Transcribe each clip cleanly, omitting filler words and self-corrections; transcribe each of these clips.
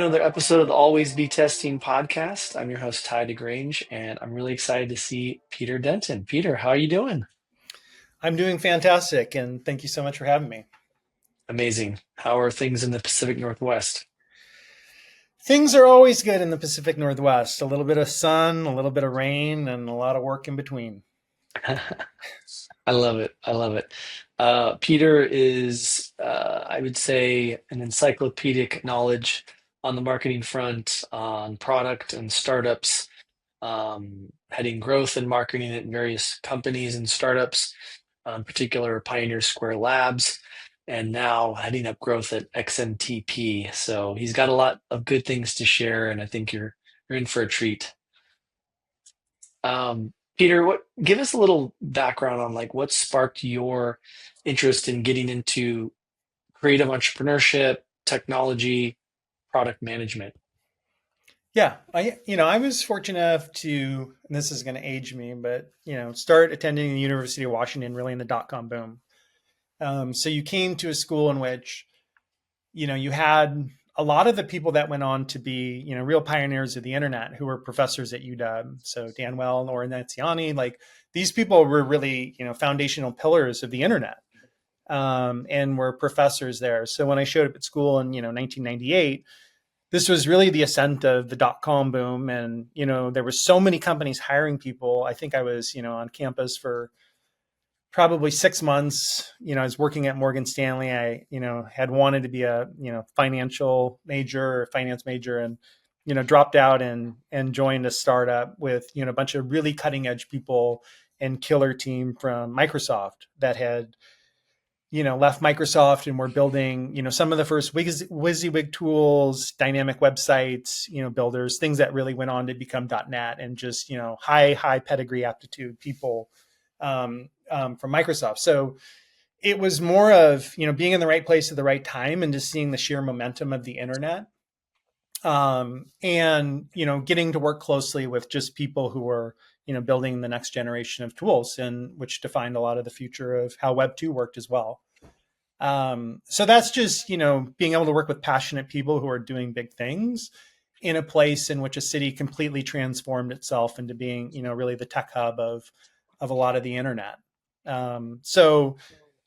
another episode of the Always Be Testing podcast. I'm your host, Tye DeGrange, and I'm really excited to see Peter Denton. Peter, how are you doing? I'm doing fantastic, and thank you so much for having me. Amazing. How are things in the Pacific Northwest? Things are always good in the Pacific Northwest. A little bit of sun, a little bit of rain, and a lot of work in between. I love it. I love it. Peter is, I would say, an encyclopedic knowledge on the marketing front, on product and startups, heading growth and marketing at various companies and startups, in particular Pioneer Square Labs, and now heading up growth at XMTP. So he's got a lot of good things to share, and I think you're in for a treat. Peter, what give us a little background on like what sparked your interest in getting into creative entrepreneurship, technology, product management? Yeah, I was fortunate enough to, and this is going to age me, but start attending the University of Washington really in the dot-com boom. So you came to a school in which you had a lot of the people that went on to be, real pioneers of the internet who were professors at UW. So Dan Well, Laura Naziani, like these people were really, foundational pillars of the internet, and were professors there. So when I showed up at school in, 1998, this was really the ascent of the dot-com boom. And, there were so many companies hiring people. I think I was, on campus for probably 6 months. I was working at Morgan Stanley. I, had wanted to be a, financial major or finance major, and, dropped out and joined a startup with, a bunch of really cutting edge people and killer team from Microsoft that had, left Microsoft and were building, some of the first WYSIWYG tools, dynamic websites, builders, things that really went on to become .NET, and just, high pedigree aptitude people from Microsoft. So it was more of, being in the right place at the right time and just seeing the sheer momentum of the internet. And, getting to work closely with just people who were, building the next generation of tools, and which defined a lot of the future of how Web 2 worked as well. So that's just, being able to work with passionate people who are doing big things in a place in which a city completely transformed itself into being, really the tech hub of a lot of the internet. So,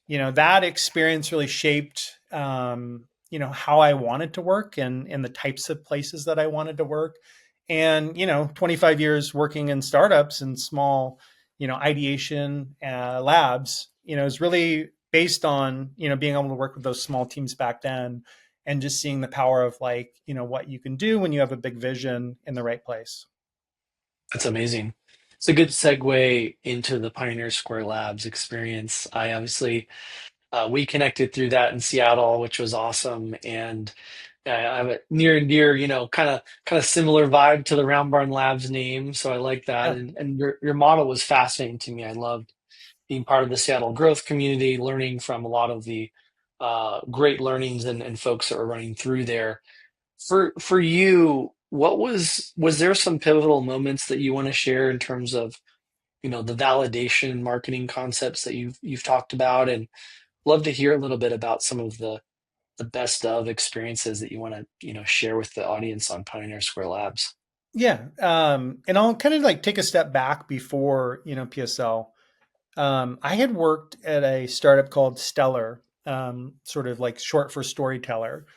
that experience really shaped, how I wanted to work, and the types of places that I wanted to work. And, 25 years working in startups and small, ideation labs, is really based on, being able to work with those small teams back then, and just seeing the power of like, what you can do when you have a big vision in the right place. That's amazing. It's a good segue into the Pioneer Square Labs experience. I obviously we connected through that in Seattle, which was awesome, and I have a near and dear, kind of similar vibe to the Round Barn Labs name, so I like that. Yeah. And your model was fascinating to me. I loved being part of the Seattle growth community, learning from a lot of the great learnings and folks that were running through there. For you, was there some pivotal moments that you want to share in terms of the validation and marketing concepts that you've talked about, and love to hear a little bit about some of the best of experiences that you want to share with the audience on Pioneer Square Labs. Yeah. And I'll kind of like take a step back before, PSL. I had worked at a startup called Stellar, sort of like short for storyteller.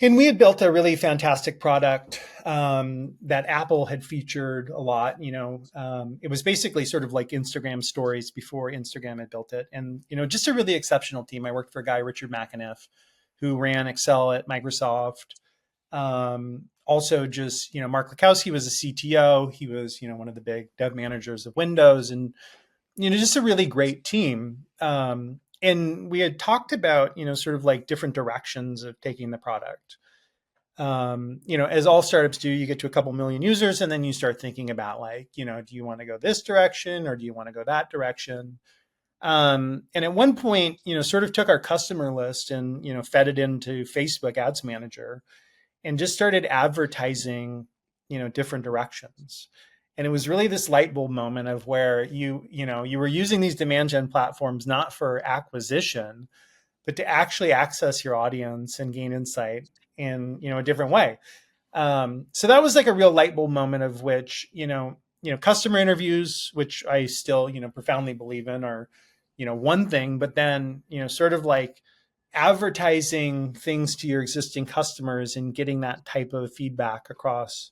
And we had built a really fantastic product, that Apple had featured a lot. It was basically sort of like Instagram stories before Instagram had built it. And, just a really exceptional team. I worked for a guy, Richard McAniff, who ran Excel at Microsoft. Also just, Mark Lukowski was a CTO. He was, one of the big dev managers of Windows, and, just a really great team. And we had talked about, sort of like different directions of taking the product. As all startups do, you get to a couple million users, and then you start thinking about like, do you want to go this direction or do you want to go that direction? And at one point, sort of took our customer list and, fed it into Facebook Ads Manager, and just started advertising, different directions. And it was really this light bulb moment of where you were using these demand gen platforms not for acquisition, but to actually access your audience and gain insight. in, a different way. So that was like a real light bulb moment of which, customer interviews, which I still, profoundly believe in, are, one thing, but then, sort of like advertising things to your existing customers and getting that type of feedback across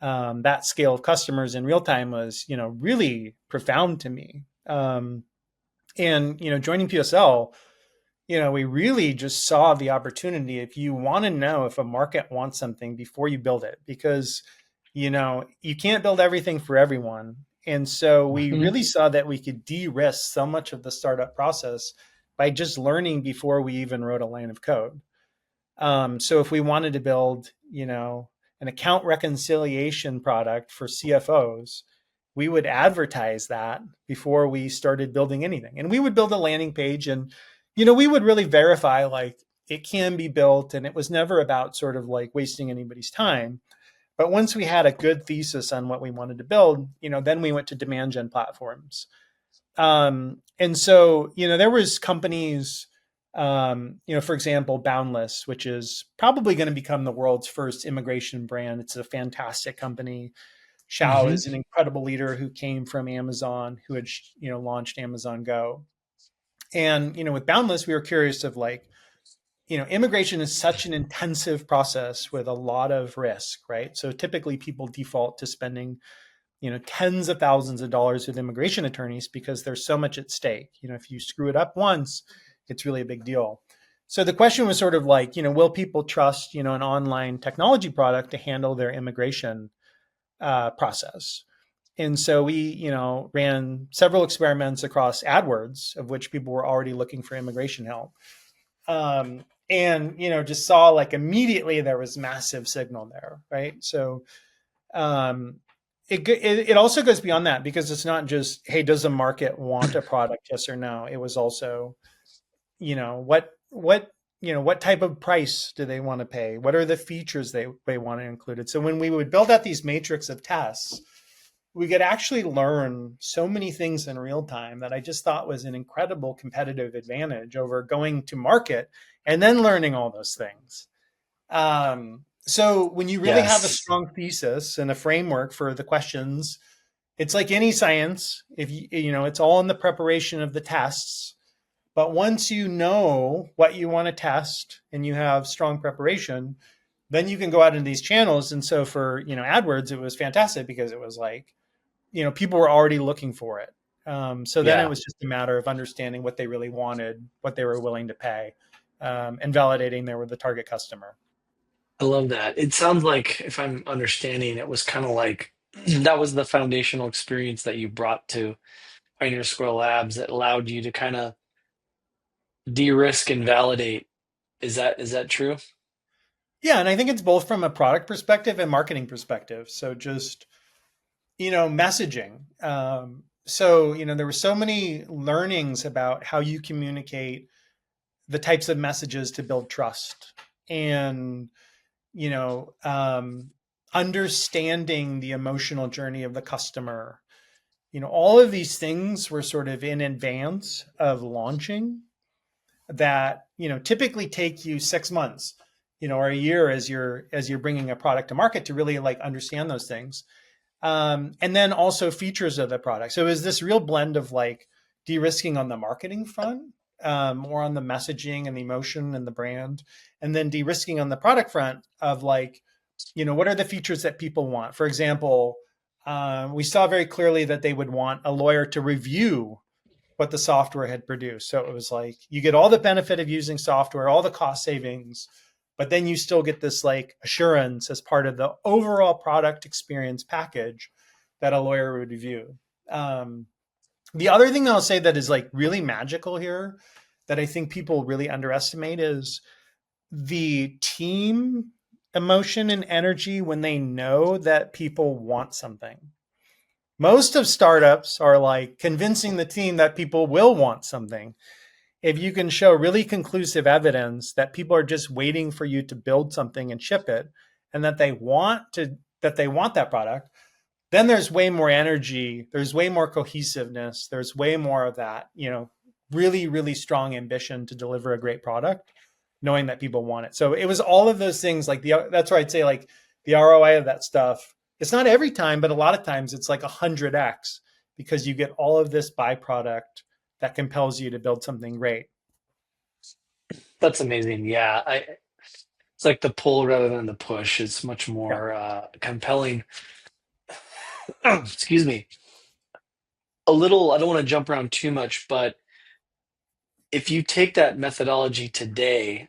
that scale of customers in real time was, really profound to me. And, joining PSL, we really just saw the opportunity if you want to know if a market wants something before you build it, because, you can't build everything for everyone. And so we Mhm. really saw that we could de-risk so much of the startup process by just learning before we even wrote a line of code. So if we wanted to build, an account reconciliation product for CFOs, we would advertise that before we started building anything. And we would build a landing page and, we would really verify like it can be built. And it was never about sort of like wasting anybody's time. But once we had a good thesis on what we wanted to build, then we went to demand gen platforms. And so, there was companies, for example, Boundless, which is probably going to become the world's first immigration brand. It's a fantastic company. Xiao Mhm. is an incredible leader who came from Amazon, who had, launched Amazon Go. And, with Boundless, we were curious of like, immigration is such an intensive process with a lot of risk, right? So typically people default to spending tens of thousands of dollars with immigration attorneys because there's so much at stake. If you screw it up once, it's really a big deal. So the question was sort of like, will people trust, an online technology product to handle their immigration process? And so we, ran several experiments across AdWords, of which people were already looking for immigration help. And, just saw like immediately there was massive signal there, right? So um, it also goes beyond that because it's not just, hey, does the market want a product, yes or no? It was also, what type of price do they want to pay? What are the features they want to include? So when we would build out these matrix of tests, we could actually learn so many things in real time that I just thought was an incredible competitive advantage over going to market and then learning all those things. So when you really have a Yes. strong thesis and a framework for the questions, it's like any science. If it's all in the preparation of the tests. But once you know what you want to test and you have strong preparation, then you can go out into these channels. And so for AdWords, it was fantastic because it was like people were already looking for it. So then it Yeah. was just a matter of understanding what they really wanted, what they were willing to pay, and validating they were the target customer. I love that. It sounds like, if I'm understanding, it was kind of like that was the foundational experience that you brought to Pioneer Square Labs that allowed you to kind of de-risk and validate. Is that true? Yeah, and I think it's both from a product perspective and marketing perspective. So just messaging. So there were so many learnings about how you communicate the types of messages to build trust, and you know um, understanding the emotional journey of the customer. All of these things were sort of in advance of launching that typically take you 6 months or a year as you're bringing a product to market to really like understand those things, and then also features of the product. So is this real blend of like de-risking on the marketing front, or on the messaging and the emotion and the brand, and then de-risking on the product front of like, what are the features that people want? For example, we saw very clearly that they would want a lawyer to review what the software had produced. So it was like you get all the benefit of using software, all the cost savings, but then you still get this like assurance as part of the overall product experience package that a lawyer would review. Um, the other thing that I'll say that is like really magical here that I think people really underestimate is the team emotion and energy when they know that people want something. Most of startups are like convincing the team that people will want something. If you can show really conclusive evidence that people are just waiting for you to build something and ship it, and that they want that product, then there's way more energy, there's way more cohesiveness, there's way more of that, really, really strong ambition to deliver a great product. knowing that people want it. So it was all of those things. Like that's where I'd say like the ROI of that stuff. It's not every time, but a lot of times it's like 100x because you get all of this byproduct that compels you to build something great. That's amazing. Yeah, it's like the pull rather than the push. It's much Yeah. more compelling. Excuse me. A little, I don't want to jump around too much, but if you take that methodology today,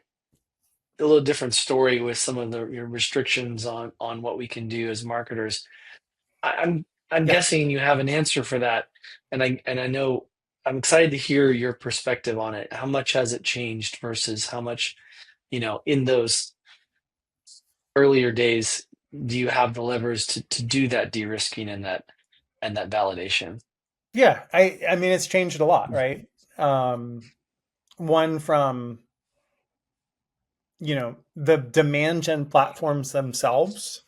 a little different story with some of the your restrictions on what we can do as marketers. I'm Yeah. guessing you have an answer for that, and I know I'm excited to hear your perspective on it. How much has it changed versus how much, in those earlier days do you have the levers to do that de-risking and that validation? Yeah. I mean, it's changed a lot, right? Um, one from, the demand gen platforms themselves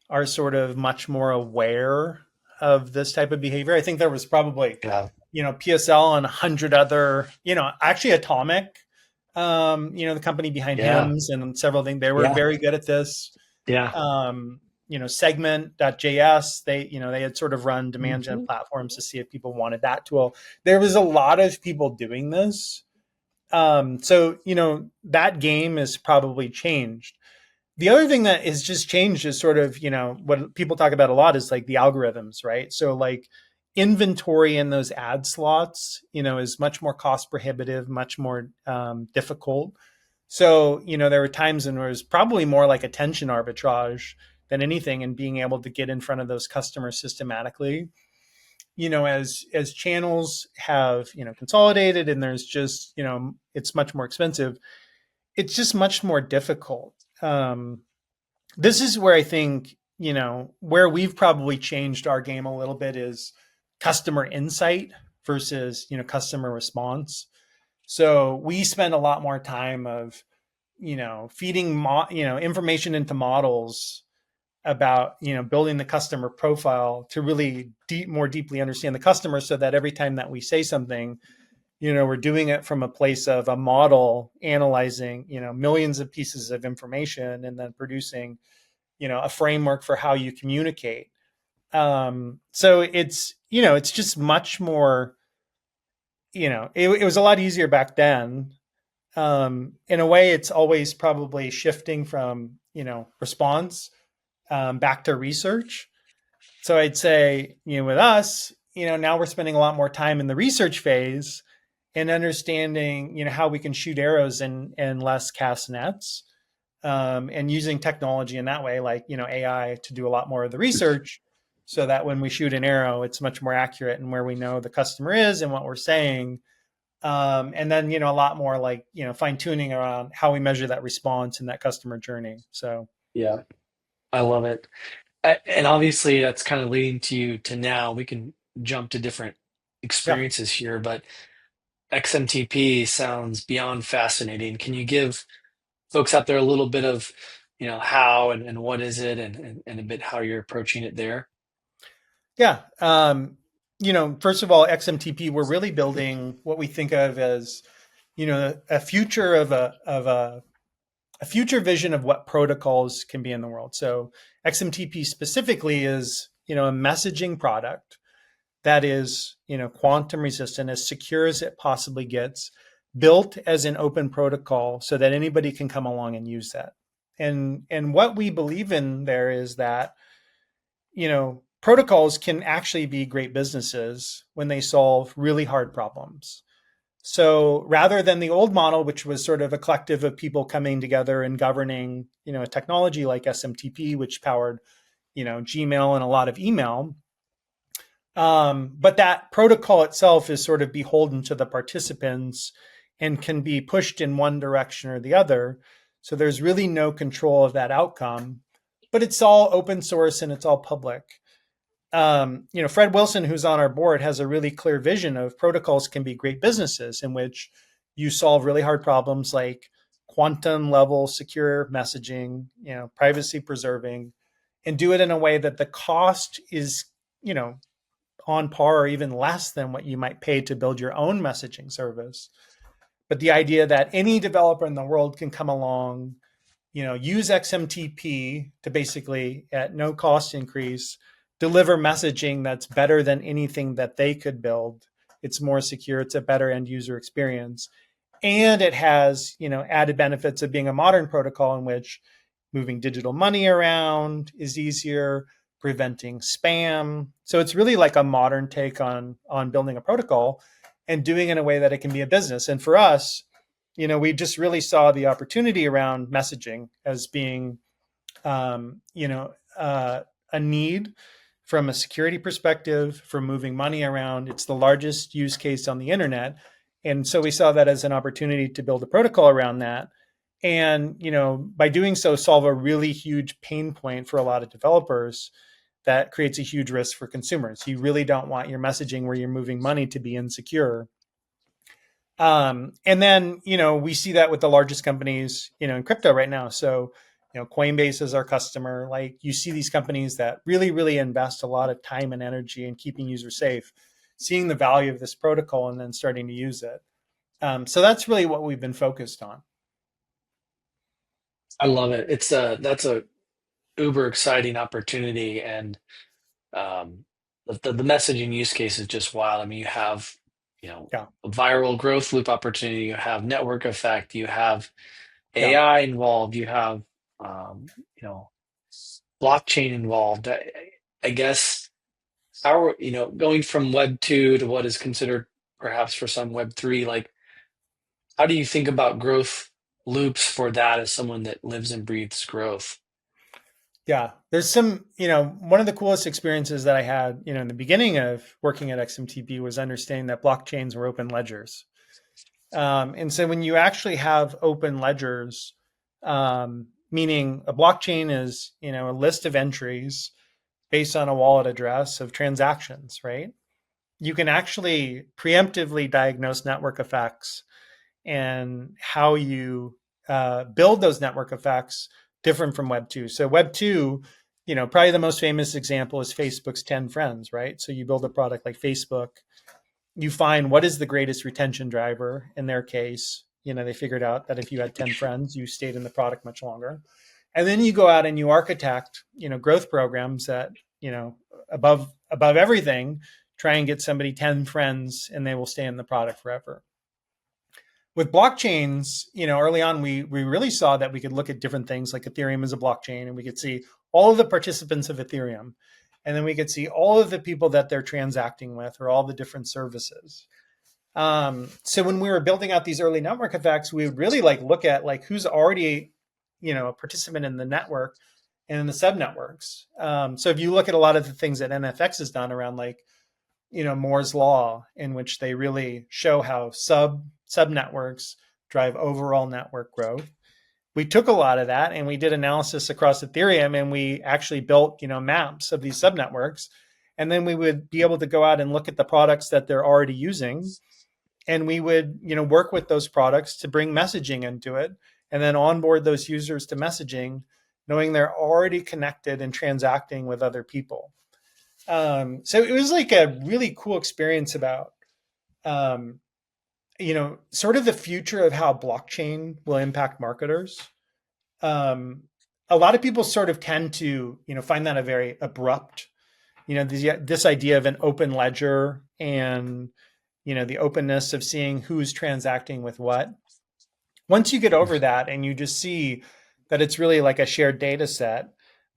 are sort of much more aware of this type of behavior. I think there was probably, Yeah. PSL and 100 other, actually Atomic, the company behind Yeah. hymns and several things, they were Yeah. very good at this. Yeah. Um, segment.js, they had sort of run demand gen Mhm. platforms to see if people wanted that tool. There was a lot of people doing this. So, that game has probably changed. The other thing that has just changed is sort of, what people talk about a lot is like the algorithms, right? So like inventory in those ad slots, is much more cost prohibitive, much more difficult. So, there were times when there was probably more like attention arbitrage than anything and being able to get in front of those customers systematically. As channels have, consolidated and there's just, it's much more expensive. It's just much more difficult. This is where I think, where we've probably changed our game a little bit is customer insight versus, customer response. So we spend a lot more time of, feeding, information into models about, building the customer profile to really more deeply understand the customer so that every time that we say something, we're doing it from a place of a model analyzing, millions of pieces of information and then producing, a framework for how you communicate. So it's just much more, it was a lot easier back then. In a way, it's always probably shifting from, response back to research. So I'd say, with us, now we're spending a lot more time in the research phase and understanding, how we can shoot arrows and less cast nets, and using technology in that way, like, AI to do a lot more of the research so that when we shoot an arrow, it's much more accurate and where we know the customer is and what we're saying. And then, a lot more like, fine tuning around how we measure that response and that customer journey. So, Yeah. I love it. And obviously that's kind of leading to you to now. We can jump to different yeah. experiences here, but XMTP sounds beyond fascinating. Can you give folks out there a little bit of, how and what is it and a bit how you're approaching it there? Yeah. First of all, XMTP, we're really building what we think of as, a future a future vision of what protocols can be in the world. So XMTP specifically is, a messaging product that is, quantum resistant, as secure as it possibly gets, built as an open protocol so that anybody can come along and use that. And what we believe in there is that, protocols can actually be great businesses when they solve really hard problems. So rather than the old model, which was sort of a collective of people coming together and governing, a technology like SMTP, which powered, Gmail and a lot of email. But that protocol itself is sort of beholden to the participants and can be pushed in one direction or the other. So there's really no control of that outcome, but it's all open source and it's all public. Fred Wilson, who's on our board, has a really clear vision of protocols can be great businesses in which you solve really hard problems like quantum level secure messaging, privacy preserving, and do it in a way that the cost is, on par or even less than what you might pay to build your own messaging service. but the idea that any developer in the world can come along, use XMTP to basically at no cost increase deliver messaging that's better than anything that they could build. It's more secure. It's a better end user experience, and it has added benefits of being a modern protocol in which moving digital money around is easier, preventing spam. So it's really like a modern take on building a protocol and doing it in a way that it can be a business. And for us, we just really saw the opportunity around messaging as being um, you know a need from a security perspective for moving money around. It's the largest use case on the internet, and so we saw that as an opportunity to build a protocol around that, and by doing so solve a really huge pain point for a lot of developers that creates a huge risk for consumers. You really don't want your messaging where you're moving money to be insecure. And then, we see that with the largest companies, in crypto right now. So, Coinbase is our customer. Like, you see these companies that really, really invest a lot of time and energy in keeping users safe, seeing the value of this protocol and then starting to use it. So that's really what we've been focused on. I love it. That's a uber exciting opportunity, and um, the messaging use case is just wild. I mean, you have Yeah. a viral growth loop opportunity, you have network effect, you have Yeah. AI involved, you have you know blockchain involved. I guess how going from Web 2 to what is considered perhaps for some Web 3, like how do you think about growth loops for that as someone that lives and breathes growth? Yeah. There's some, one of the coolest experiences that I had, in the beginning of working at XMTP was understanding that blockchains were open ledgers. And so when you actually have open ledgers, meaning a blockchain is, a list of entries based on a wallet address of transactions, right? You can actually preemptively diagnose network effects and how you build those network effects different from Web 2. So Web 2, probably the most famous example is Facebook's 10 friends, right? So you build a product like Facebook, you find what is the greatest retention driver. In their case, they figured out that if you had 10 friends, you stayed in the product much longer. And then you go out and you architect, growth programs that, above everything, try and get somebody 10 friends and they will stay in the product forever. With blockchains, early on, we really saw that we could look at different things like Ethereum as a blockchain, and we could see all of the participants of Ethereum. And then we could see all of the people that they're transacting with or all the different services. So when we were building out these early network effects, we would really look at who's already, a participant in the network and in the sub networks. So if you look at a lot of the things that NFX has done around Moore's law, in which they really show how sub networks drive overall network growth. We took a lot of that and we did analysis across Ethereum, and we actually built maps of these sub networks, and then we would be able to go out and look at the products that they're already using, and we would work with those products to bring messaging into it, and then onboard those users to messaging, knowing they're already connected and transacting with other people. So it was like a really cool experience about, um, sort of the future of how blockchain will impact marketers. Um, a lot of people sort of tend to, find that a very abrupt, this idea of an open ledger and, the openness of seeing who's transacting with what. Once you get over that and you just see that it's really like a shared data set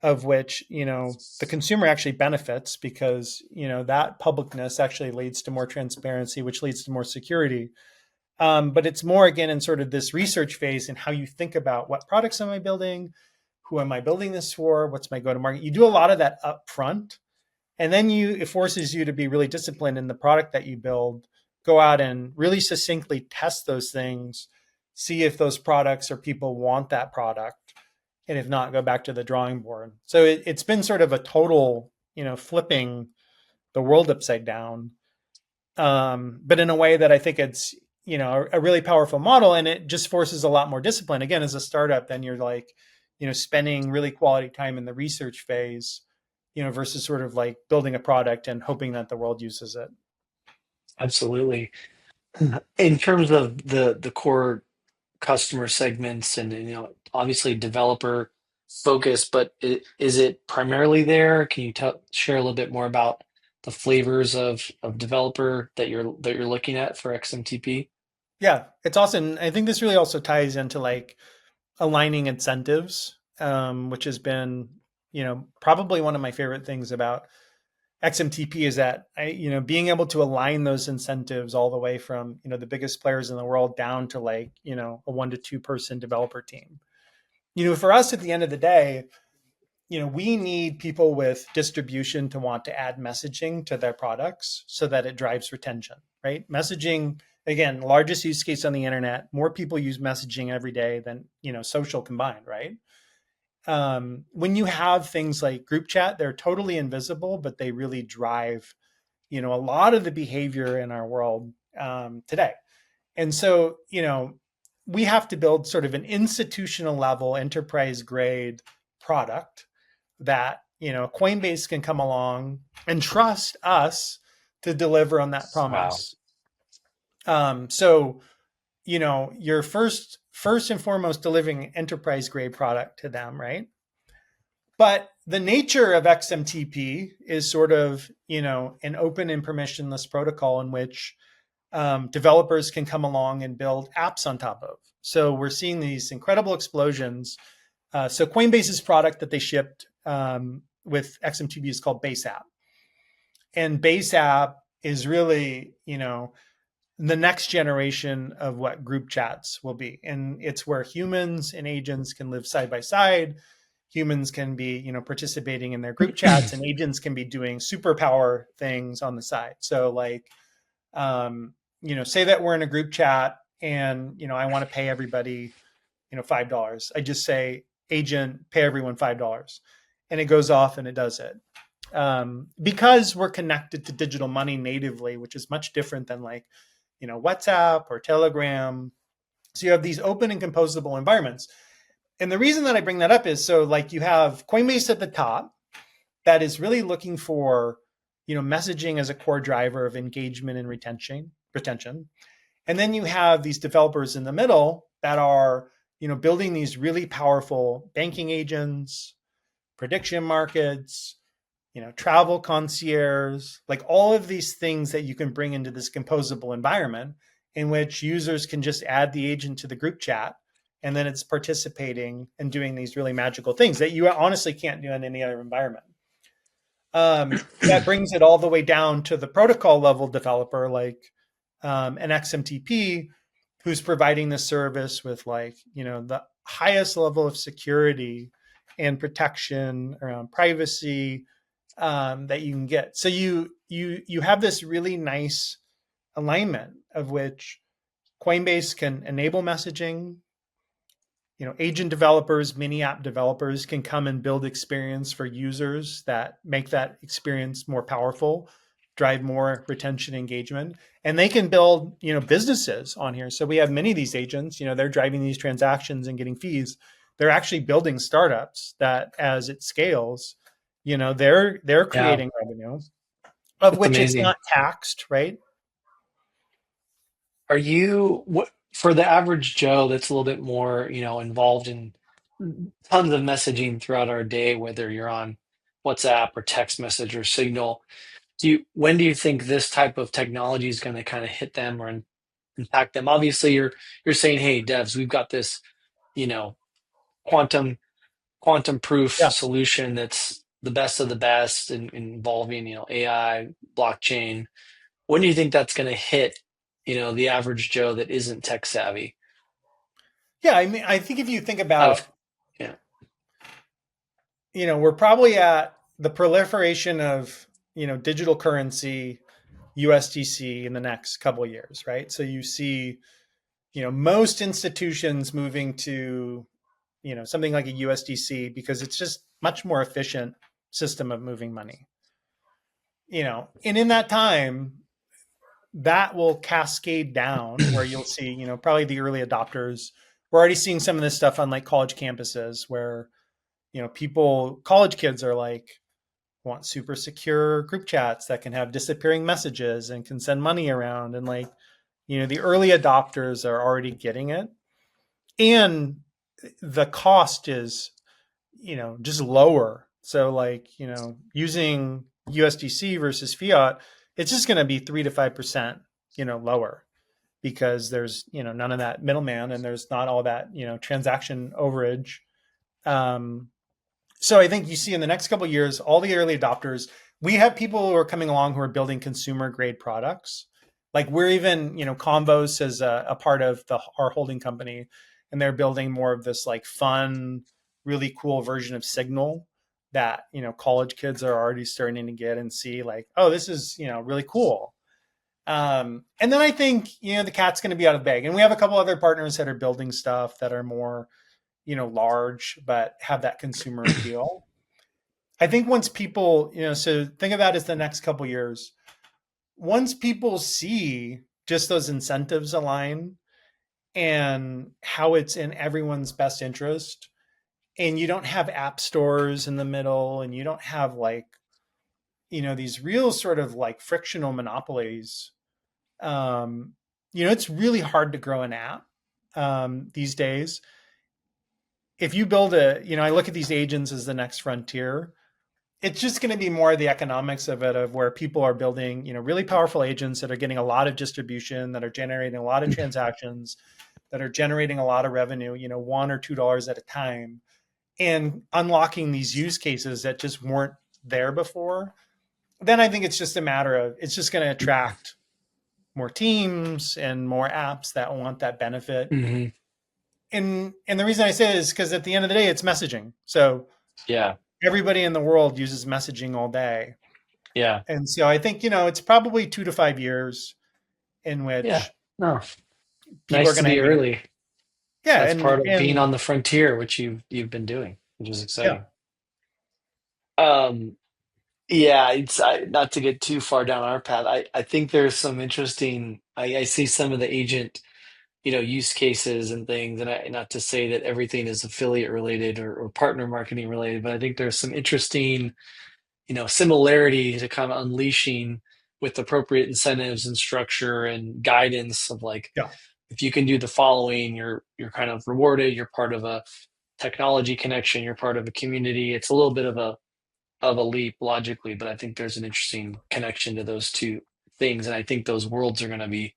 of which the consumer actually benefits, because that publicness actually leads to more transparency, which leads to more security. But it's more again in sort of this research phase and how you think about what products am I building, who am I building this for, what's my go to market. You do a lot of that up front, and then it forces you to be really disciplined in the product that you build. Go out and really succinctly test those things, see if those products or people want that product, and if not, go back to the drawing board. So it's been sort of a total flipping the world upside down, but in a way that I think it's a really powerful model, and it just forces a lot more discipline. Again, as a startup, then you're spending really quality time in the research phase, versus sort of like building a product and hoping that the world uses it. Absolutely. In terms of the core customer segments and obviously developer focus, but is it primarily there? Can you share a little bit more about the flavors of developer that you're looking at for XMTP? Yeah, it's awesome. I think this really also ties into like aligning incentives, which has been, probably one of my favorite things about XMTP is that being able to align those incentives all the way from, the biggest players in the world down to like, a 1 to 2 person developer team. For us at the end of the day, we need people with distribution to want to add messaging to their products so that it drives retention, right? Messaging, again, largest use case on the internet. More people use messaging every day than, social combined, right? When you have things like group chat, they're totally invisible, but they really drive, a lot of the behavior in our world today. And so, we have to build sort of an institutional level, enterprise grade product that, Coinbase can come along and trust us to deliver on that Wow. promise. So, you're first and foremost delivering enterprise grade product to them, right? But the nature of XMTP is sort of, an open and permissionless protocol in which developers can come along and build apps on top of. So we're seeing these incredible explosions. So Coinbase's product that they shipped with XMTP is called Base App, and Base App is really, the next generation of what group chats will be, and it's where humans and agents can live side by side. Humans can be, participating in their group chats, and agents can be doing superpower things on the side. So like, say that we're in a group chat and, I want to pay everybody, $5. I just say, agent, pay everyone $5. And it goes off and it does it. Because we're connected to digital money natively, which is much different than like, WhatsApp or Telegram. So you have these open and composable environments. And the reason that I bring that up is so like you have Coinbase at the top that is really looking for, messaging as a core driver of engagement and retention. And then you have these developers in the middle that are, building these really powerful banking agents, prediction markets, travel concierge, like all of these things that you can bring into this composable environment in which users can just add the agent to the group chat, and then it's participating and doing these really magical things that you honestly can't do in any other environment. That brings it all the way down to the protocol level developer, like an XMTP, who's providing the service with like, the highest level of security and protection around privacy that you can get. So you have this really nice alignment of which Coinbase can enable messaging. Agent developers, mini app developers can come and build experience for users that make that experience more powerful, drive more retention engagement, and they can build, businesses on here. So we have many of these agents, they're driving these transactions and getting fees. They're actually building startups that as it scales, they're Yeah, creating revenue of that's which it's amazing. not taxed, right? Are you what for the average Joe that's a little bit more, involved in tons of messaging throughout our day, whether you're on WhatsApp or text message or Signal? When do you think this type of technology is going to kind of hit them or impact them? Obviously, you're saying, hey, devs, we've got this, you know, quantum quantum proof Yeah. solution that's the best of the best involving, AI, blockchain. When do you think that's going to hit, the average Joe that isn't tech savvy? Yeah. I mean, I think if you think Out of about, yeah, we're probably at the proliferation of, digital currency, USDC in the next couple of years, right? So you see, most institutions moving to, something like a USDC because it's just much more efficient system of moving money. And in that time, that will cascade down where you'll see, probably the early adopters. We're already seeing some of this stuff on like college campuses where, college kids are like, want super secure group chats that can have disappearing messages and can send money around and like, The early adopters are already getting it, and the cost is, just lower. So like, using USDC versus fiat, it's just going to be 3 to 5%, lower, because there's, none of that middleman, and there's not all that, transaction overage. Um, so I think you see in the next couple of years, all the early adopters, we have people who are coming along who are building consumer grade products. Like we're even, Convos is a part of our holding company, and they're building more of this like fun, really cool version of Signal that, college kids are already starting to get and see like, oh, this is, really cool. And then I think, the cat's going to be out of the bag. And we have a couple other partners that are building stuff that are more, large, but have that consumer appeal. I think once people, so think of that as the next couple years. Once people see just those incentives align and how it's in everyone's best interest, and you don't have app stores in the middle, and you don't have like, these real sort of like frictional monopolies, um, it's really hard to grow an app these days. If you build I look at these agents as the next frontier. It's just going to be more of the economics of it, of where people are building, really powerful agents that are getting a lot of distribution, that are generating a lot of transactions, that are generating a lot of revenue, $1 or $2 at a time, and unlocking these use cases that just weren't there before. Then I think it's just a matter of, it's just going to attract more teams and more apps that want that benefit. Hmm. And the reason I say it is because at the end of the day, it's messaging. So Yeah. everybody in the world uses messaging all day. Yeah. And so I think, it's probably 2 to 5 years in Yeah. which No, people are nice to going to, be early. yeah. That's And, part of being and on the frontier, which you've been doing, which is yeah, exciting. Um, yeah, not to get too far down our path. I think there's some interesting. I see some of the agent, use cases and things, and not to say that everything is affiliate related or partner marketing related, but I think there's some interesting, similarity to kind of unleashing with appropriate incentives and structure and guidance of like, yeah, if you can do the following, you're kind of rewarded. You're part of a technology connection. You're part of a community. It's a little bit of a leap logically, but I think there's an interesting connection to those two things, and I think those worlds are going to be,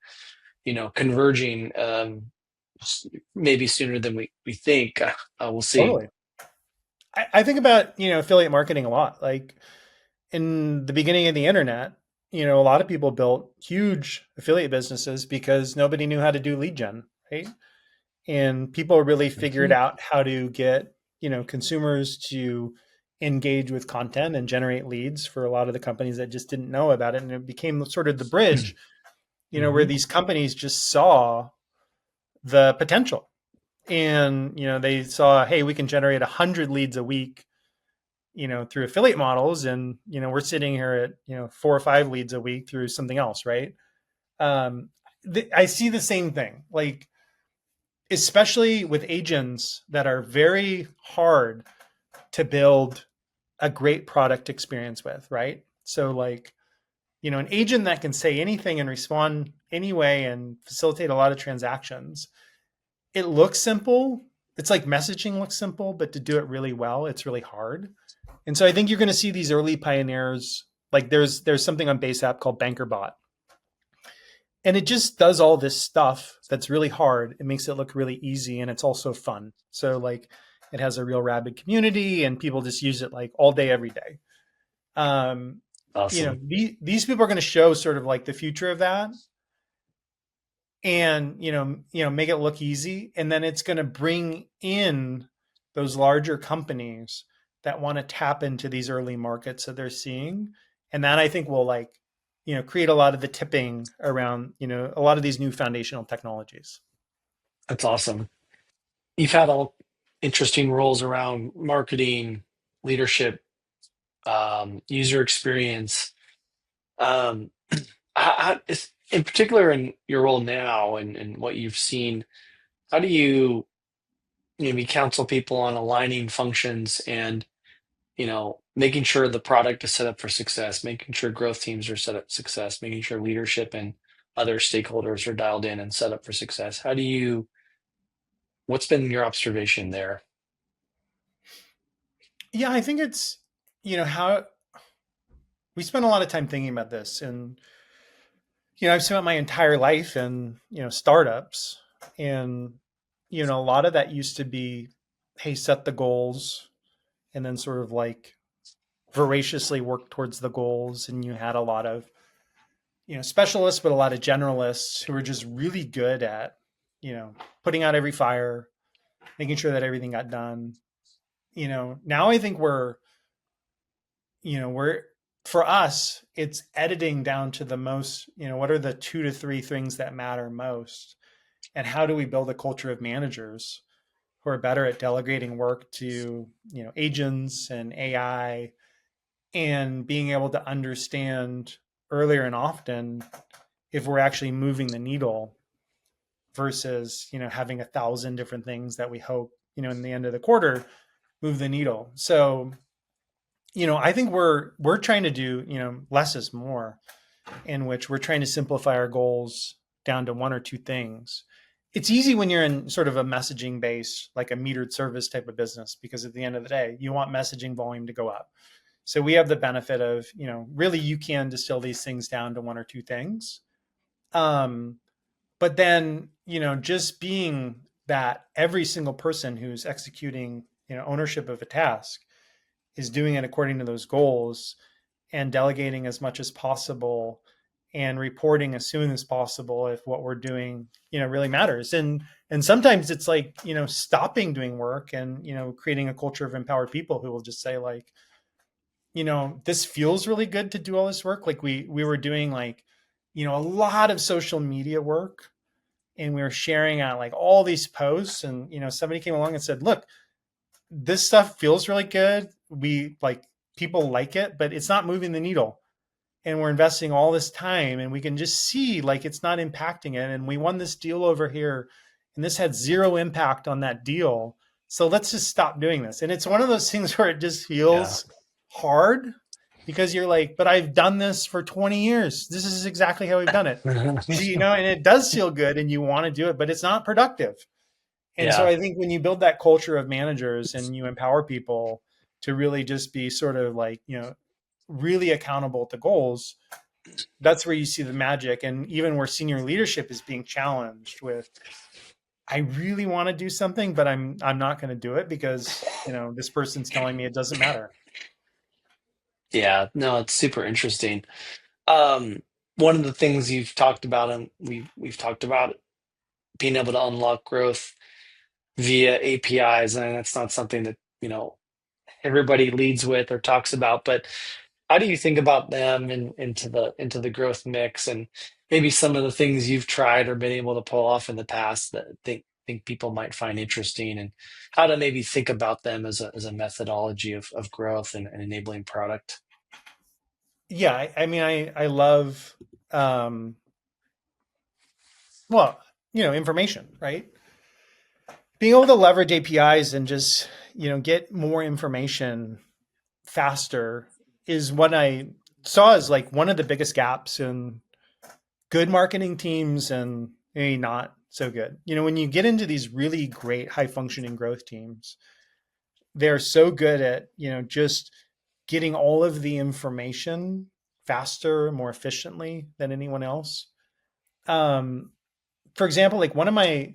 converging, maybe sooner than we think. We'll see. totally. I think about, affiliate marketing a lot. Like in the beginning of the internet, a lot of people built huge affiliate businesses because nobody knew how to do lead gen, right? And people really figured Mhm. out how to get, consumers to engage with content and generate leads for a lot of the companies that just didn't know about it. And it became sort of the bridge, where Mhm. these companies just saw the potential. And, they saw, hey, we can generate 100 leads a week, through affiliate models. And, we're sitting here at, 4 or 5 leads a week through something else, right? Um, I see the same thing. Like, especially with agents that are very hard to build a great product experience with, right? So like, an agent that can say anything and respond anyway and facilitate a lot of transactions. It looks simple. It's like messaging looks simple, but to do it really well, it's really hard. And so I think you're going to see these early pioneers. Like there's something on Base App called BankerBot, and it just does all this stuff that's really hard. It makes it look really easy, and it's also fun. So like, it has a real rabid community, and people just use it like all day, every day. Um, Awesome. these people are going to show sort of like the future of that, and make it look easy, and then it's going to bring in those larger companies that want to tap into these early markets that they're seeing, and that I think will like create a lot of the tipping around a lot of these new foundational technologies. That's awesome. You've had all interesting roles around marketing, leadership, user experience. Um, in particular, in your role now and what you've seen, how do you maybe counsel people on aligning functions and making sure the product is set up for success, making sure growth teams are set up for success, making sure leadership and other stakeholders are dialed in and set up for success. What's been your observation there? Yeah, I think it's, how we spend a lot of time thinking about this. And, I've spent my entire life in, startups. And, a lot of that used to be, hey, set the goals and then sort of like voraciously work towards the goals. And you had a lot of, specialists, but a lot of generalists who were just really good at, putting out every fire, making sure that everything got done. Now I think we're for us, it's editing down to the most, what are the 2 to 3 things that matter most? And how do we build a culture of managers who are better at delegating work to, agents and AI, and being able to understand earlier and often if we're actually moving the needle versus, having 1,000 different things that we hope, in the end of the quarter move the needle. So, I think we're trying to do, less is more, in which we're trying to simplify our goals down to 1 or 2 things. It's easy when you're in sort of a messaging base, like a metered service type of business, because at the end of the day, you want messaging volume to go up. So we have the benefit of, really you can distill these things down to 1 or 2 things. Um, but then, just being that every single person who's executing, ownership of a task is doing it according to those goals, and delegating as much as possible and reporting as soon as possible if what we're doing, really matters. And sometimes it's like, stopping doing work and, creating a culture of empowered people who will just say like, this feels really good to do all this work. Like we were doing like, a lot of social media work, and we were sharing out like all these posts, and, somebody came along and said, look, this stuff feels really good. We like, people like it, but it's not moving the needle. And we're investing all this time, and we can just see like it's not impacting it. And we won this deal over here, and this had zero impact on that deal. So let's just stop doing this. And it's one of those things where it just Yeah. feels hard, because you're like, but I've done this for 20 years. This is exactly how we've done it. And it does feel good and you want to do it, but it's not productive. And so Yeah. I think when you build that culture of managers and you empower people to really just be sort of like, really accountable to goals, that's where you see the magic. And even where senior leadership is being challenged with, I really want to do something, but I'm not going to do it because, this person's telling me it doesn't matter. Yeah. No, it's super interesting. Um, One of the things you've talked about, and we've talked about being able to unlock growth via APIs, and that's not something that, everybody leads with or talks about, but how do you think about them into the growth mix, and maybe some of the things you've tried or been able to pull off in the past that think people might find interesting, and how to maybe think about them as a methodology of growth and enabling product? Yeah. I mean, I love, um, well, information, right? Being able to leverage APIs and just, get more information faster is what I saw as like one of the biggest gaps in good marketing teams and maybe not so good. When you get into these really great high functioning growth teams, they're so good at, just getting all of the information faster, more efficiently than anyone else. Um, for example, like one of my,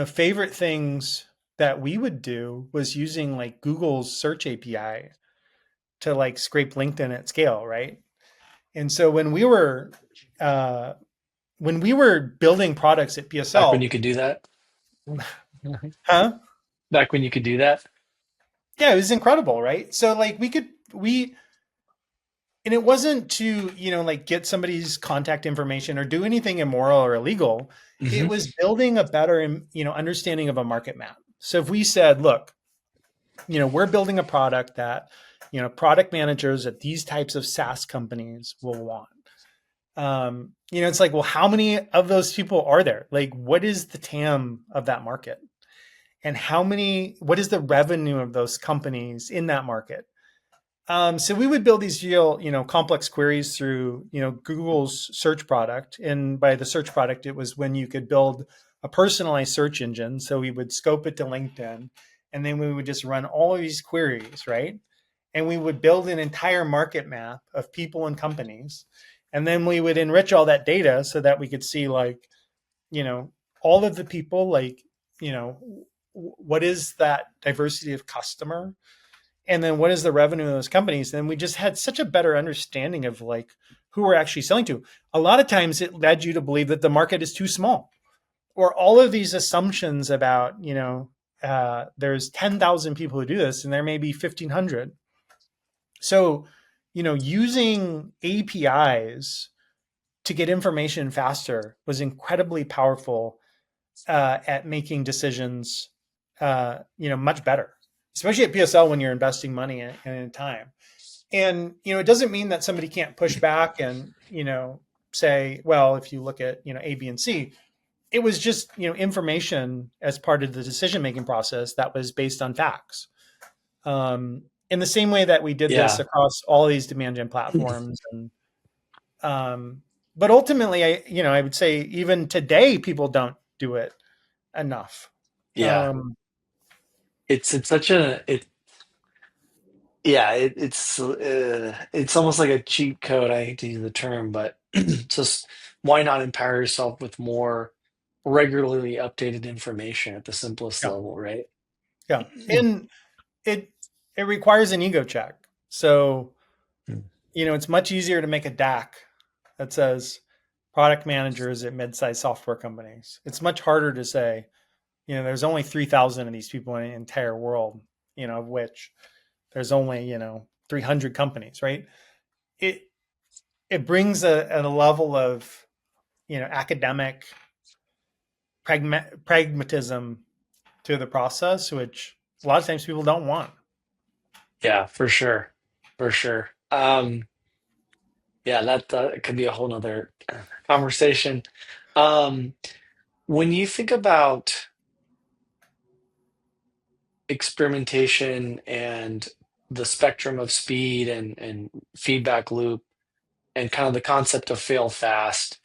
favorite things that we would do was using like Google's search API to like scrape LinkedIn at scale, right? And so uh, when we were building products at Back when you PSL, could do that. huh? Back when you could do that. Yeah, it was incredible, right? So like and it wasn't to, like get somebody's contact information or do anything immoral or illegal. It Hmm. was building a better, understanding of a market map. So if we said, look, we're building a product that, product managers at these types of SaaS companies will want. It's like, well, how many of those people are there? Like, what is the TAM of that market? And what is the revenue of those companies in that market? So we would build these real, complex queries through, Google's search product. And by the search product, it was when you could build a personalized search engine. So we would scope it to LinkedIn, and then we would just run all of these queries, right? And we would build an entire market map of people and companies. And then we would enrich all that data so that we could see, like, you know, all of the people, like, you know, what is that diversity of customer, and then what is the revenue of those companies. And we just had such a better understanding of, like, who we're actually selling to. A lot of times it led you to believe that the market is too small, or all of these assumptions about, there's 10,000 people who do this and there may be 1,500. So, using APIs to get information faster was incredibly powerful at making decisions, much better, especially at PSL when you're investing money in time. And, it doesn't mean that somebody can't push back and, say, well, if you look at, A, B, and C, it was just, information as part of the decision making process that was based on facts. In the same way that we did this Yeah. across all these demand gen platforms. And but ultimately, I would say even today people don't do it enough. Yeah. Um, It's such a it yeah, it's almost like a cheat code. I hate to use the term, but just why not empower yourself with more regularly updated information at the simplest yeah, level, right? yeah, and it it requires an ego check. So, it's much easier to make a DAC that says product managers at mid-sized software companies. It's much harder to say, there's only 3,000 of these people in the entire world, of which there's only, 300 companies, right? It it brings a level of, academic pragmatism to the process, which a lot of times people don't want. Yeah, for sure. For sure. Yeah, that could be a whole nother conversation. Um, when you think about experimentation and the spectrum of speed and feedback loop and kind of the concept of fail fast,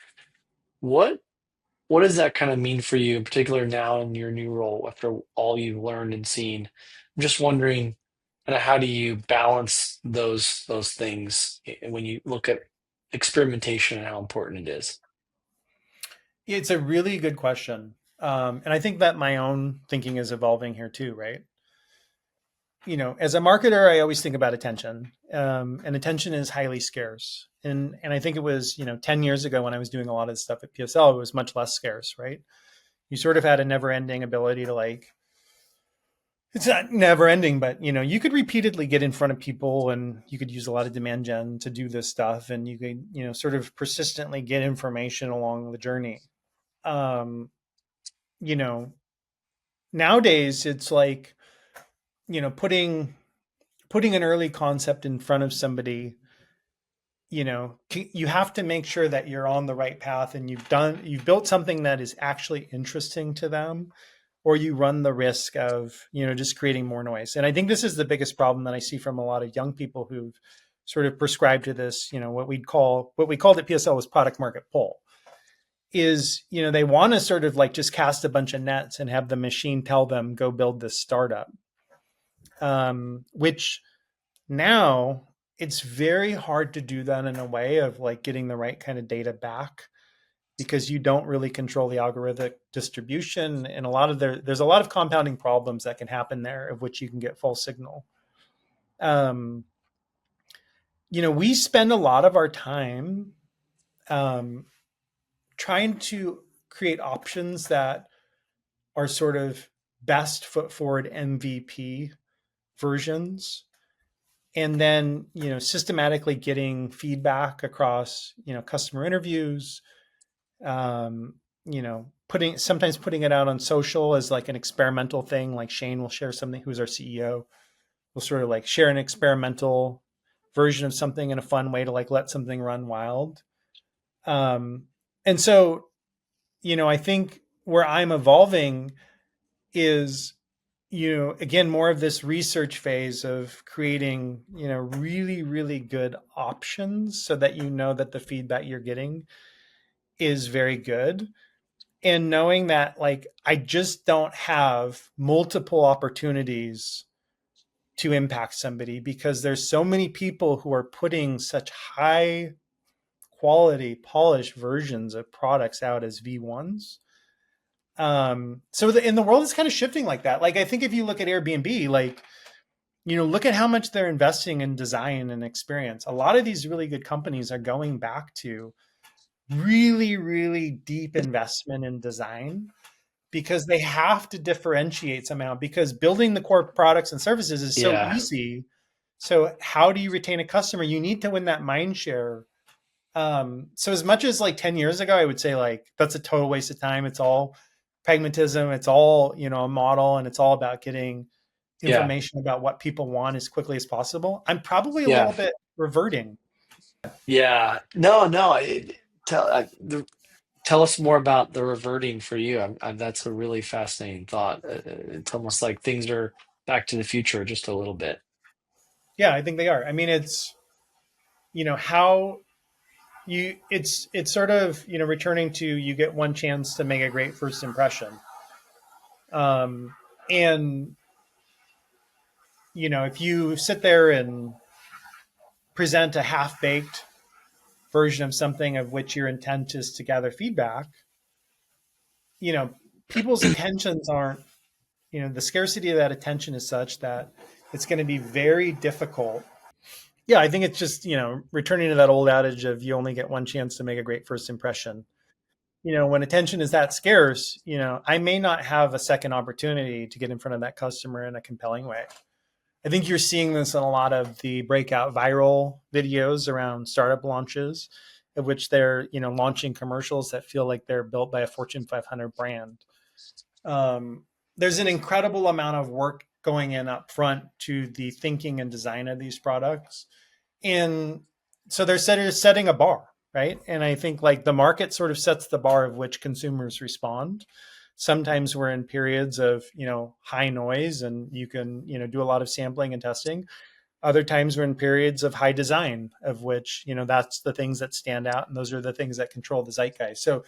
what what does that kind of mean for you, in particular now in your new role after all you've learned and seen? I'm just wondering kind of how do you balance those things when you look at experimentation and how important it is? It's a really good question. And I think that my own thinking is evolving here too, right? As a marketer, I always think about attention, and attention is highly scarce. And I think it was, 10 years ago when I was doing a lot of this stuff at PSL, it was much less scarce, right? You sort of had a never ending ability to, like, it's not never ending, but, you could repeatedly get in front of people, and you could use a lot of demand gen to do this stuff. And you could, sort of persistently get information along the journey. Um, you know, Nowadays it's like, putting an early concept in front of somebody, you have to make sure that you're on the right path and you've built something that is actually interesting to them, or you run the risk of, just creating more noise. And I think this is the biggest problem that I see from a lot of young people who've sort of prescribed to this, what we called at PSL was product market pull, is, they want to sort of like just cast a bunch of nets and have the machine tell them go build this startup, which now it's very hard to do that in a way of, like, getting the right kind of data back, because you don't really control the algorithmic distribution. And there's a lot of compounding problems that can happen there, of which you can get false signal. um, we spend a lot of our time, um, trying to create options that are sort of best foot forward MVP versions, and then, systematically getting feedback across, customer interviews, um, putting it out on social as like an experimental thing. Like Shane will share something, who's our CEO, will sort of like share an experimental version of something in a fun way to, like, let something run wild. um, and so, I think where I'm evolving is again, more of this research phase of creating, really, really good options so that you know that the feedback you're getting is very good. And knowing that, like, I just don't have multiple opportunities to impact somebody because there's so many people who are putting such high quality, polished versions of products out as V1s. And the world is kind of shifting like that. Like, I think if you look at Airbnb, like, look at how much they're investing in design and experience. A lot of these really good companies are going back to really, really deep investment in design because they have to differentiate somehow because building the core products and services is so Yeah. easy. So how do you retain a customer? You need to win that mind share. So as much as like 10 years ago, I would say like that's a total waste of time. It's all pragmatism. It's all, a model, and it's all about getting Yeah. information about what people want as quickly as possible. I'm probably a little Yeah. bit reverting. Yeah. No, no. Tell tell us more about the reverting for you. That's a really fascinating thought. It's almost like things are back to the future just a little bit. Yeah, I think they are. I mean, it's, how it's sort of, returning to, you get one chance to make a great first impression. Um, and, if you sit there and present a half baked version of something of which your intent is to gather feedback, you know, people's attentions aren't, the scarcity of that attention is such that it's going to be very difficult. Yeah, I think it's just, returning to that old adage of you only get one chance to make a great first impression. When attention is that scarce, I may not have a second opportunity to get in front of that customer in a compelling way. I think you're seeing this in a lot of the breakout viral videos around startup launches, of which they're, launching commercials that feel like they're built by a Fortune 500 brand. There's an incredible amount of work going in up front to the thinking and design of these products. And so they're setting a bar, right? And I think like the market sort of sets the bar of which consumers respond. Sometimes we're in periods of, high noise and you can, do a lot of sampling and testing. Other times we're in periods of high design, of which, that's the things that stand out and those are the things that control the zeitgeist. So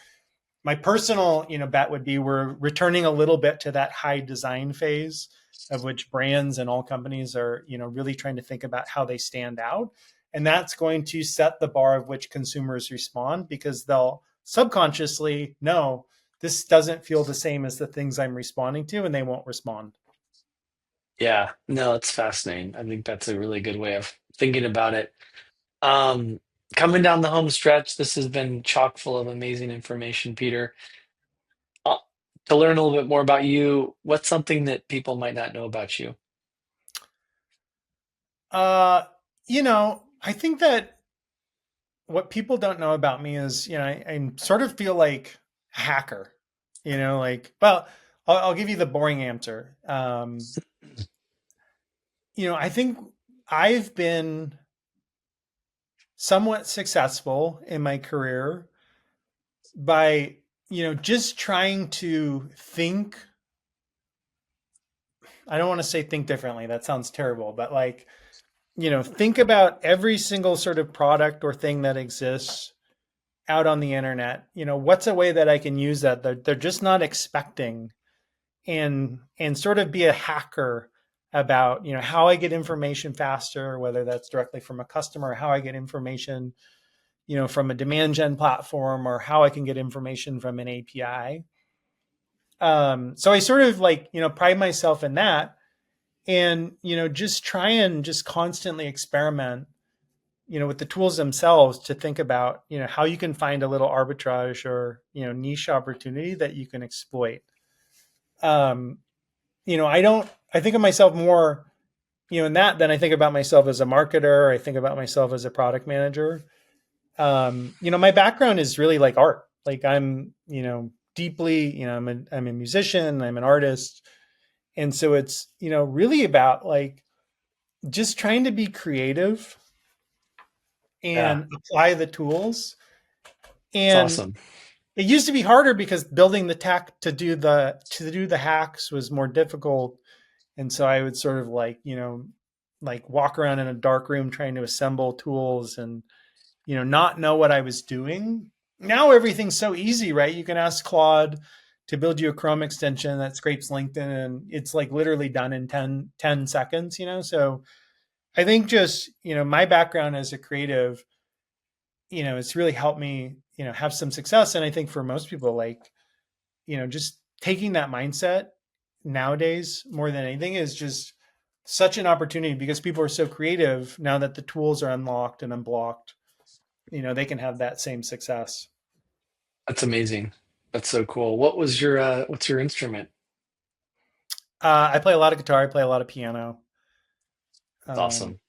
my personal, bet would be we're returning a little bit to that high design phase of which brands and all companies are, really trying to think about how they stand out. And that's going to set the bar of which consumers respond because they'll subconsciously know this doesn't feel the same as the things I'm responding to, and they won't respond. Yeah. No, it's fascinating. I think that's a really good way of thinking about it. Um, Coming down the home stretch, this has been chock full of amazing information, Peter. Uh, to learn a little bit more about you, what's something that people might not know about you? Uh, I think that what people don't know about me is, I sort of feel like a hacker, like, well, I'll give you the boring answer. I think I've been somewhat successful in my career by, just trying to think. I don't want to say think differently. That sounds terrible, but like, think about every single sort of product or thing that exists out on the internet. What's a way that I can use that they're just not expecting, and sort of be a hacker about, how I get information faster, whether that's directly from a customer, or how I get information, from a demand gen platform, or how I can get information from an API. So I sort of like, pride myself in that, and, just try and just constantly experiment, with the tools themselves to think about, how you can find a little arbitrage or, niche opportunity that you can exploit. Um, I think of myself more, in that than I think about myself as a marketer. I think about myself as a product manager. My background is really like art. Like I'm, deeply, I'm a musician, I'm an artist. And so it's, really about like just trying to be creative Yeah, and apply the tools. it's And awesome. it used to be harder because building the tech to do the hacks was more difficult. And so I would sort of like walk around in a dark room trying to assemble tools and, not know what I was doing. Now everything's so easy, right? You can ask Claude to build you a Chrome extension that scrapes LinkedIn, and it's like literally done in 10 seconds. So I think just, my background as a creative, it's really helped me, have some success. And I think for most people, like, just taking that mindset nowadays more than anything is just such an opportunity because people are so creative now that the tools are unlocked and unblocked. They can have that same success. That's amazing. That's so cool. What's your instrument? I play a lot of guitar. I play a lot of piano. It's Um, awesome.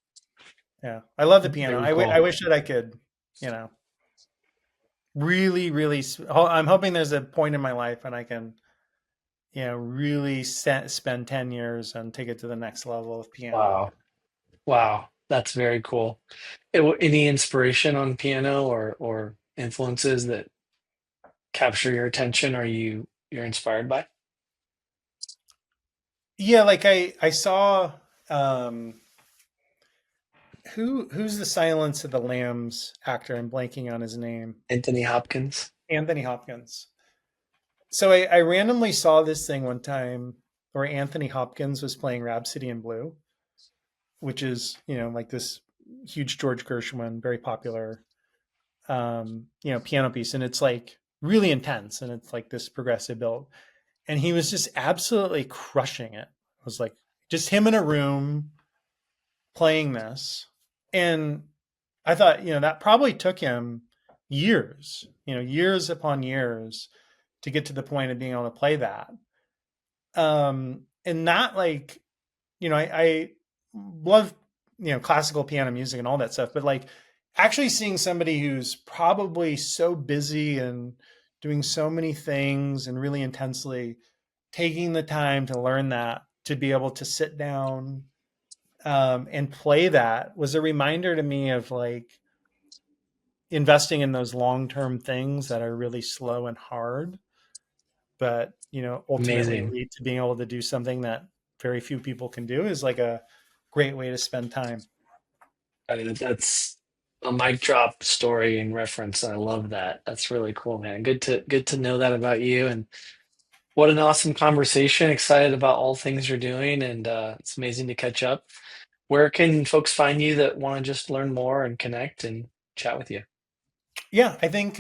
yeah, I love the piano. Very I cool. wish that I could, you know, really, really. I'm hoping there's a point in my life and I can, really spend 10 years and take it to the next level of piano. Wow. Wow. That's very cool. Any inspiration on piano or influences that capture your attention or you're inspired by? Yeah, like I saw um who's the Silence of the Lambs actor? I'm blanking on his name. Anthony Hopkins? Anthony Hopkins. So I randomly saw this thing one time where Anthony Hopkins was playing Rhapsody in Blue, which is, like this huge George Gershwin, very popular piano piece. And it's like really intense and it's like this progressive build. And he was just absolutely crushing it. It was like just him in a room playing this. And I thought, that probably took him years, years upon years to get to the point of being able to play that. And not like, I love, classical piano music and all that stuff, but like actually seeing somebody who's probably so busy and doing so many things and really intensely taking the time to learn that, to be able to sit down and play that was a reminder to me of like investing in those long-term things that are really slow and hard, but ultimately Amazing. lead to being able to do something that very few people can do is like a great way to spend time. I mean, that's a mic drop story and reference. I love that. That's really cool, man. Good to know that about you. And what an awesome conversation. Excited about all things you're doing, and it's amazing to catch up. Where can folks find you that want to just learn more and connect and chat with you? Yeah, I think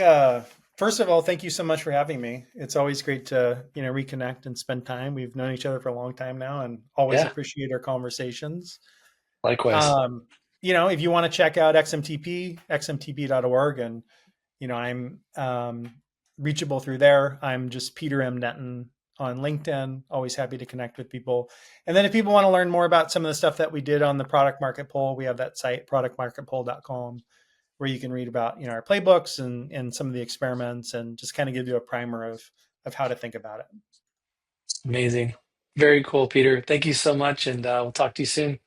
first of all, thank you so much for having me. It's always great to reconnect and spend time. We've known each other for a long time now, and always Yeah, appreciate our conversations. likewise. Um, if you want to check out XMTP, xmtp.org, and I'm reachable through there. I'm just Peter M. Denton on LinkedIn. Always happy to connect with people. And then if people want to learn more about some of the stuff that we did on the product market poll, we have that site, productmarketpoll.com, where you can read about our playbooks and some of the experiments and just kind of give you a primer of how to think about it. Amazing. Very cool, Peter. Thank you so much, and we'll talk to you soon.